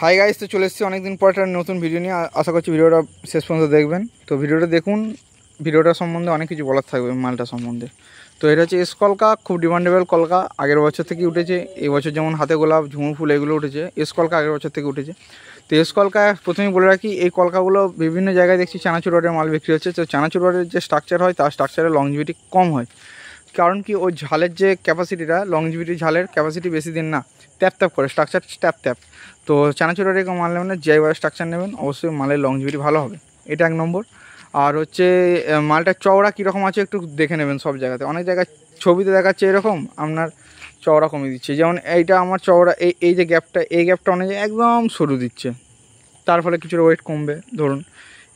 Hi guys, তো চলে এসেছি অনেকদিন পর একটা নতুন ভিডিও নিয়ে। আশা করছি ভিডিওটা শেষ পর্যন্ত দেখবেন। তো ভিডিওটা দেখুন, ভিডিওটা সম্বন্ধে অনেক কিছু বলার থাকবে মালটা সম্বন্ধে। তো এটা হচ্ছে এস কলকা, খুব ডিমান্ডেবল কলকা, আগের বছর থেকে উঠেছে। এই বছর যেমন হাতে গোলাপ, ঝুমুর ফুল এগুলো উঠেছে, এস কলকা আগের বছর থেকে উঠেছে। তো এস কলকা প্রথমেই বলে রাখি, এই কলকাগুলো বিভিন্ন জায়গায় দেখছি চানাচুর রডের মাল বিক্রি হচ্ছে। তো চানাচুর রডের যে স্ট্রাকচার হয় তার স্ট্রাকচারের লংজিভিটি কম হয়। কারণ কি, ওই ঝালের যে ক্যাপাসিটিটা, লংজিভিটি ঝালের ক্যাপাসিটি বেশি দিন না, ট্যাপ ট্যাপ করে স্ট্রাকচার ট্যাপ ট্যাপ। তো চানাচুর রডের মাল নেবেন না, জিআই ওয়ার স্ট্রাকচার নেবেন, অবশ্যই মালের লংজিভিটি ভালো হবে, এটা এক নম্বর। আর হচ্ছে মালটার চওড়া কীরকম আছে একটু দেখে নেবেন। সব জায়গাতে অনেক জায়গায় ছবিতে দেখাচ্ছে এরকম, আপনার চওড়া কমিয়ে দিচ্ছে। যেমন এইটা আমার চওড়া, এই যে গ্যাপটা, এই গ্যাপটা অনেক একদম সরু দিচ্ছে, তার ফলে কিছুটা ওয়েট কমবে। ধরুন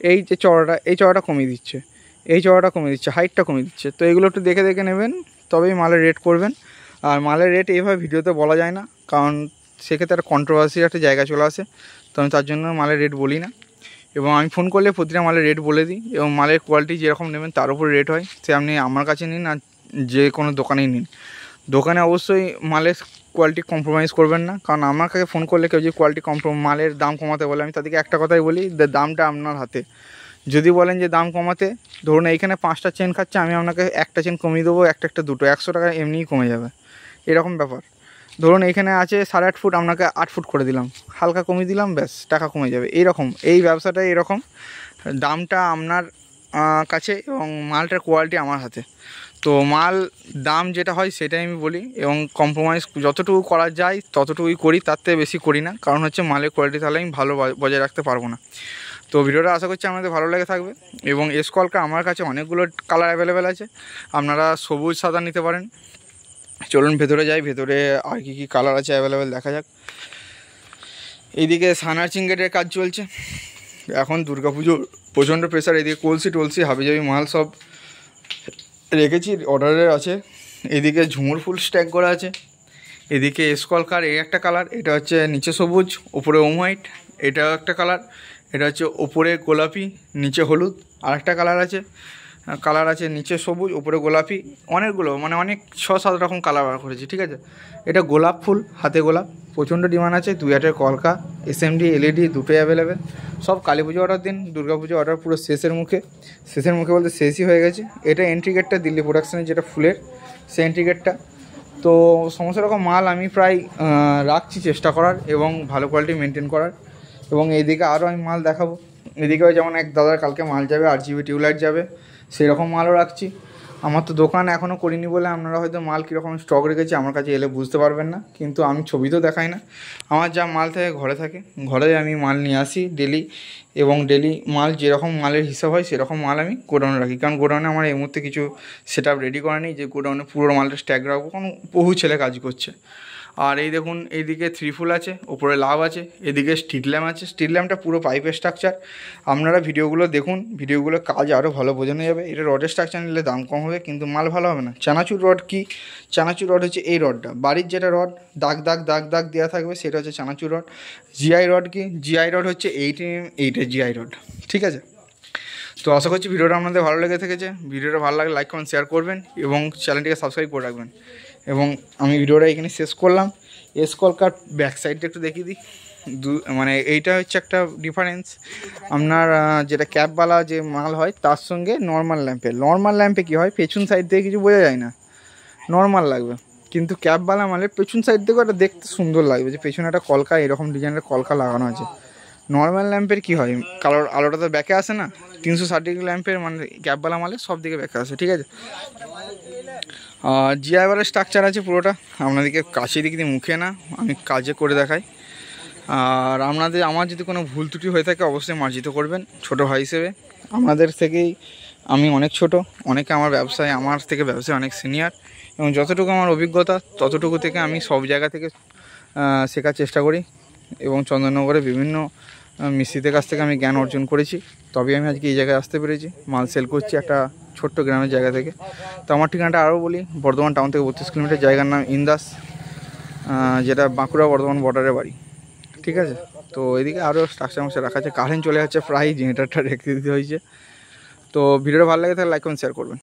এই যে চওড়াটা, এই চওড়াটা কমিয়ে দিচ্ছে, এই চওড়াটা কমিয়ে দিচ্ছে, হাইটটা কমিয়ে দিচ্ছে। তো এগুলো একটু দেখে দেখে নেবেন, তবেই মালের রেট করবেন। আর মালের রেট এইভাবে ভিডিওতে বলা যায় না, কারণ সেক্ষেত্রে একটা কন্ট্রোভার্সির একটা জায়গা চলে আসে। তো আমি তার জন্য মালের রেট বলি না, এবং আমি ফোন করলে প্রতিটা মালের রেট বলে দিই। এবং মালের কোয়ালিটি যেরকম নেবেন তার উপর রেট হয়। সে আপনি আমার কাছে নিন আর যে কোনো দোকানেই নিন, দোকানে অবশ্যই মালের কোয়ালিটি কম্প্রোমাইজ করবেন না। কারণ আমার কাছে ফোন করলে কেউ যদি মালের দাম কমাতে বলে, আমি তাদেরকে একটা কথাই বলি, দামটা আপনার হাতে। যদি বলেন যে দাম কমাতে, ধরুন এইখানে 5টা চেন খাচ্ছে, আমি আপনাকে একটা চেন কমিয়ে দেবো, একটা দুটো, 100 টাকা এমনিই কমে যাবে, এরকম ব্যাপার। ধরুন এইখানে আছে 8.5 ফুট, আপনাকে 8 ফুট করে দিলাম, হালকা কমিয়ে দিলাম, ব্যাস টাকা কমে যাবে। এইরকম এই ব্যবসাটাই এরকম, দামটা আপনার কাছে এবং মালটার কোয়ালিটি আমার হাতে। তো মাল দাম যেটা হয় সেটাই আমি বলি, এবং কম্প্রোমাইজ যতটুকু করা যায় ততটুকুই করি, তার থেকে বেশি করি না। কারণ হচ্ছে মালের কোয়ালিটি তাহলে আমি ভালো বজায় রাখতে পারবো না। তো ভিডিওটা আশা করছি আমাদের ভালো লেগে থাকবে। এবং এস কলকা আমার কাছে অনেকগুলো কালার অ্যাভেলেবেল আছে, আপনারা সবুজ সাদা নিতে পারেন। চলুন ভেতরে যাই, ভেতরে আর কি কালার আছে অ্যাভেলেবেল দেখা যাক। এইদিকে সানার্চিং গেটের কাজ চলছে, এখন দুর্গাপুজোর প্রচণ্ড প্রেশার। এদিকে কলসি টলসি হাবিজাবি মাল সব রেখেছি, অর্ডারের আছে। এদিকে ঝুমুর ফুল স্ট্যাক করা আছে। এদিকে এস কলকার এই একটা কালার, এটা হচ্ছে নিচে সবুজ ওপরে ওম হোয়াইট, এটাও একটা কালার। এটা হচ্ছে ওপরে গোলাপি নিচে হলুদ। আর একটা কালার আছে নিচে সবুজ ওপরে গোলাপি। অনেকগুলো, মানে অনেক 6-7 রকম কালার বার করেছি, ঠিক আছে। এটা গোলাপ ফুল, হাতে গোলাপ, প্রচণ্ড ডিমান্ড আছে। 2-8 কলকা, SMD LED দুটোই অ্যাভেলেবেল। সব কালী পুজো অর্ডার দিন, দুর্গাপুজো অর্ডার পুরো শেষের মুখে বলতে শেষই হয়ে গেছে। এটা এন্ট্রি গেটটা, দিল্লি প্রোডাকশানের যেটা ফুলের, সেই এন্ট্রি গেটটা। তো সমস্ত রকম মাল আমি প্রায় রাখছি চেষ্টা করার, এবং ভালো কোয়ালিটি মেনটেন করার। এবং এইদিকে আরও আমি মাল দেখাবো। এদিকেও যেমন এক দাদার কালকে মাল যাবে, RGB টিউবলাইট যাবে, সেই রকম মালও রাখছি। আমার তো দোকান এখনও করিনি বলে আপনারা হয়তো মাল কীরকম স্টক রেখেছি আমার কাছে এলে বুঝতে পারবেন না, কিন্তু আমি ছবি তো দেখাই না। আমার যা মাল থাকে ঘরে থাকে, ঘরে আমি মাল নিয়ে আসি ডেলি, এবং ডেলি মাল যেরকম মালের হিসাব হয় সেরকম মাল আমি গোডাউনে রাখি। কারণ গোডাউনে আমার এই মুহূর্তে কিছু সেট আপ রেডি করা নেই যে গোডাউনে পুরো মালটা স্ট্যাক রাখবো, কারণ বহু ছেলে কাজ করছে। আর এই দেখুন, এইদিকে 3 ফুল আছে, ওপরে লাভ আছে, এদিকে স্ট্রিট ল্যাম্প আছে। স্ট্রিট ল্যাম্পটা পুরো পাইপের স্ট্রাকচার, আপনারা ভিডিওগুলো দেখুন, ভিডিওগুলো কাজ আরও ভালো বোঝানো যাবে। এটা রডের স্ট্রাকচার নিলে দাম কম হবে, কিন্তু মাল ভালো হবে না। চানাচুর রড কি, চানাচুর রড হচ্ছে এই রডটা, বাড়ির যেটা রড দাগ দাগ দাগ দাগ দেওয়া থাকবে সেটা হচ্ছে চানাচুর রড। জিআই রড কি, জিআই রড হচ্ছে 8 mm 8 জিআই রড, ঠিক আছে। তো আশা করছি ভিডিওটা আপনাদের ভালো লেগে থেকেছে। ভিডিওটা ভালো লাগলে লাইক কমেন্ট শেয়ার করবেন, এবং চ্যানেলটিকে সাবস্ক্রাইব করে রাখবেন। এবং আমি ভিডিওটা এখানে শেষ করলাম। এস কলকার ব্যাক সাইডটা একটু দেখিয়ে দিই। মানে এইটা হচ্ছে একটা ডিফারেন্স, আপনার যেটা ক্যাপওয়ালা যে মাল হয় তার সঙ্গে নর্মাল ল্যাম্পে কী হয়, পেছন সাইড থেকে কিছু বোঝা যায় না, নর্মাল লাগবে। কিন্তু ক্যাপওয়ালা মালের পেছন সাইড থেকেও একটা দেখতে সুন্দর লাগবে, যে পেছনে একটা কলকা, এরকম ডিজাইনের কলকা লাগানো আছে। নর্মাল ল্যাম্পের কী হয়, কালার আলোটা তো ব্যাকে আসে না। 360 ল্যাম্পের মানে ক্যাপওয়ালা মালের সব দিকে ব্যাকে আসে, ঠিক আছে। জিআইওয়ালের স্ট্রাকচার আছে পুরোটা, আপনাদেরকে কাছে দিক দিয়ে মুখে না, আমি কাজে করে দেখাই। আর আমার যদি কোনো ভুল ত্রুটি হয়ে থাকে অবশ্যই মার্জিত করবেন, ছোটো ভাই হিসেবে। আপনাদের থেকেই আমি অনেক ছোট, অনেকে আমার থেকে ব্যবসায় অনেক সিনিয়র, এবং যতটুকু আমার অভিজ্ঞতা ততটুকু থেকে আমি সব জায়গা থেকে শেখার চেষ্টা করি। এবং চন্দননগরে বিভিন্ন মিস্ত্রিদের কাছ থেকে আমি জ্ঞান অর্জন করেছি, তবে আমি আজকে এই জায়গায় আসতে পেরেছি, মাল সেল করছি একটা ছোট্ট গ্রামের জায়গা থেকে। তো আমার ঠিকানাটা আরও বলি, বর্ধমান টাউন থেকে 32 কিলোমিটার, জায়গার নাম ইন্দাস, যেটা বাঁকুড়া বর্ধমান বর্ডারে বাড়ি, ঠিক আছে। তো এদিকে আরও স্ট্রাকচার রাখা আছে, কারেন্ট চলে যাচ্ছে প্রায়, জেনারেটারটা রেখে দিতে হয়েছে। তো ভিডিওটা ভালো লাগে তাহলে লাইক কমেন্ট শেয়ার করবেন।